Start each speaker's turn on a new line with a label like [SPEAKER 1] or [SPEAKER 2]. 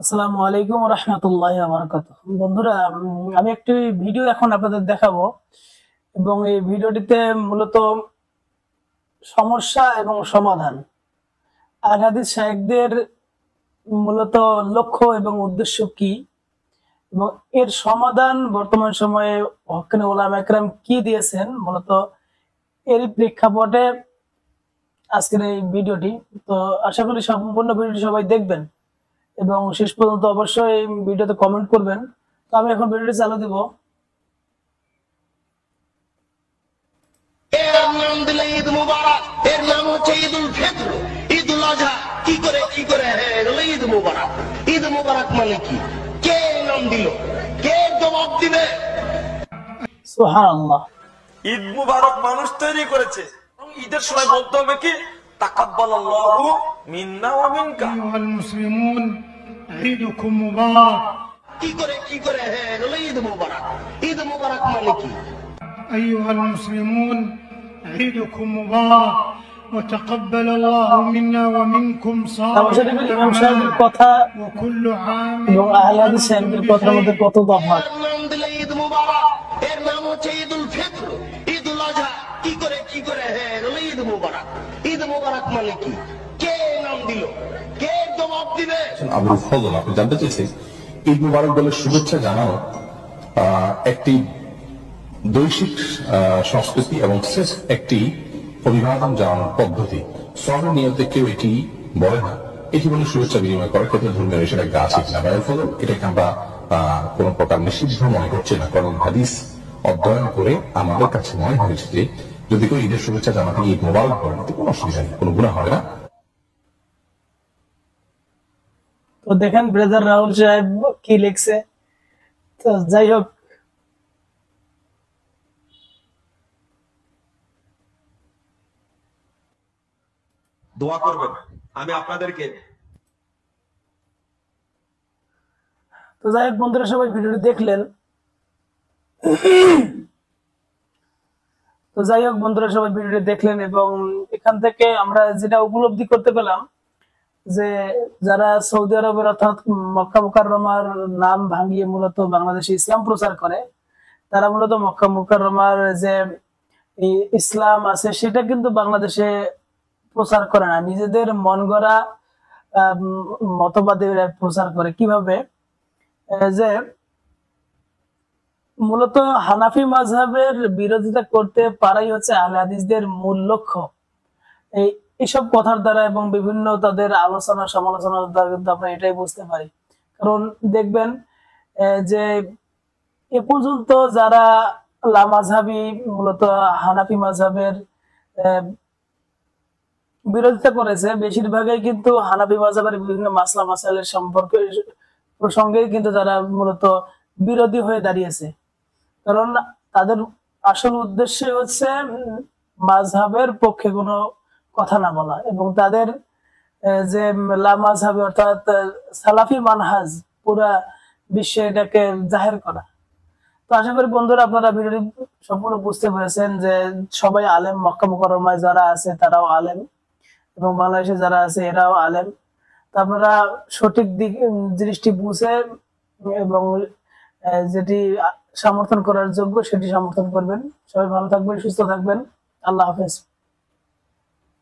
[SPEAKER 1] আসসালামু আলাইকুম ওয়া রাহমাতুল্লাহি ওয়া বারাকাতুহু। বন্ধুরা, আমি একটি ভিডিও এখন আপনাদের দেখাবো এবং এই ভিডিওটিতে মূলত সমস্যা এবং সমাধান আর হাদিস শায়েখদের মূলত লক্ষ্য এবং উদ্দেশ্য কি এবং এর সমাধান বর্তমান সময়ে হক্কানি উলামা একরাম কি দিয়েছেন, মূলত এরই প্রেক্ষাপটে আজকের এই ভিডিওটি। তো আশা করি সম্পূর্ণ ভিডিওটি সবাই দেখবেন এবং শেষ পর্যন্ত অবশ্যই এই ভিডিওতে কমেন্ট করবেন। তো আমি এখন ভিডিওটি চালু দিব।
[SPEAKER 2] এর নাম দিলে ঈদ মুবারক, এর নাম হচ্ছে ঈদুল ফিতর, ঈদুল আযহা। কি করে ঈদ মুবারক? ঈদ মুবারক মানে কি? কে নাম দিল? কে জবাব দিবে?
[SPEAKER 1] সুবহানাল্লাহ।
[SPEAKER 3] ঈদ মুবারক মানুষ তৈরি করেছে। ঈদের সময় বলতে হবে কি, তাকাব্বালাল্লাহু মিন্না ওয়া মিনকা।
[SPEAKER 4] আইয়ুহাল মুসলিমুন ঈদুকুম মুবারক।
[SPEAKER 2] কি করে ঈদ মুবারক? ঈদ মুবারক মানে কি?
[SPEAKER 4] আইয়ুহাল মুসলিমুন ঈদুকুম মুবারক ওয়া তাকাব্বালাল্লাহু মিন্না ওয়া মিনকুম
[SPEAKER 1] তামাশাটির ইমাম সাহেবের কথা
[SPEAKER 4] ওয়া কুল্লু আম
[SPEAKER 1] এবং আহলে হাদিস সাহেবদের কথার মধ্যে কত তফাৎ।
[SPEAKER 2] এর নাম দিলে ঈদ মুবারক, এর নাম হচ্ছে ঈদুল ফিতর, ঈদুল আযহা। কি করে ঈদ মুবারক? ঈদ মুবারক মানে কি? কে নাম দিল? কে জবাব দিবে?
[SPEAKER 5] আবুল ফজল, আপনি জানতে চেয়েছেন ঈদ মুবারক বলে শুভেচ্ছা জানানো একটি বৈশ্বিক সংস্কৃতি এবং শ্রেষ্ঠ একটি অভিবাদন জানানোর পদ্ধতি। সবের নিয়তে কেউ এটি বলে না, এটি বলে শুভেচ্ছা বিনিময় করার ক্ষেত্রে ধর্মীয় বিষয়টা গা আছে কিনা। আবুল ফজল, এটাকে আমরা কোন প্রকার নিষিদ্ধ মনে করছি না, কারণ হাদিস অধ্যয়ন করে আমাদের কাছে মনে হয়েছে যে যদি কেউ ঈদের শুভেচ্ছা জানাতে ঈদ মুবারক বলেন তো কোনো অসুবিধা নেই, কোনো গুনাহ হবে না।
[SPEAKER 1] তো দেখেন ব্রাদার রাহুল সাহেব কি লিখছে। তো যাই হোক,
[SPEAKER 3] দোয়া করবেন, আমি আপনাদেরকে
[SPEAKER 1] বন্ধুরা সবাই ভিডিওটি দেখলেন। এবং এখান থেকে আমরা যেটা উপলব্ধি করতে পেলাম যে যারা সৌদি আরবের অর্থাৎ মক্কা মুকাররমার নাম ভাঙিয়ে মূলত বাংলাদেশে ইসলাম প্রচার করে, তারা মূলত মক্কা মুকাররমার যে ইসলাম আছে সেটা কিন্তু বাংলাদেশে প্রচার করে না, নিজেদের মন গড়া মতবাদে প্রচার করে। কিভাবে? যে মূলত হানাফি মাযহাবের বিরোধিতা করতে পারাই হচ্ছে আহলে হাদিসদের মূল লক্ষ্য। এইসব কথার দ্বারা এবং বিভিন্ন তাদের আলোচনা সমালোচনার দ্বারা কিন্তু আমরা এটাই বুঝতে পারি। কারণ দেখবেন যে এ পর্যন্ত যারা লামাযহাবী মূলত হানাফি মাযহাবের বিরোধিতা করেছে, বেশিরভাগই কিন্তু হানাফি মাযহাবের বিভিন্ন মাসলা মাসাইলের সম্পর্কে প্রসঙ্গে কিন্তু তারা মূলত বিরোধী হয়ে দাঁড়িয়েছে। কারণ তাদের আসল উদ্দেশ্য হচ্ছে মাযহাবের পক্ষে কোনো কথা না বলা এবং তাদের যে লামাযহাবী অর্থাৎ সালাফি মানহাজ পুরা বিশ্বে এটাকে জাহের করা। তো আশা করি বন্ধুরা আপনারা ভিডিওটি সম্পূর্ণ বুঝতে পেরেছেন যে সবাই আলেম, মক্কা মুকাররমায় যারা আছে তারাও আলেম এবং বাংলাদেশে যারা আছে এরাও আলেম। তো আপনারা সঠিক দিক জিনিসটি বুঝে এবং যেটি সমর্থন করার যোগ্য সেটি সমর্থন করবেন। সবাই ভালো থাকবেন, সুস্থ থাকবেন। আল্লাহ হাফেজ।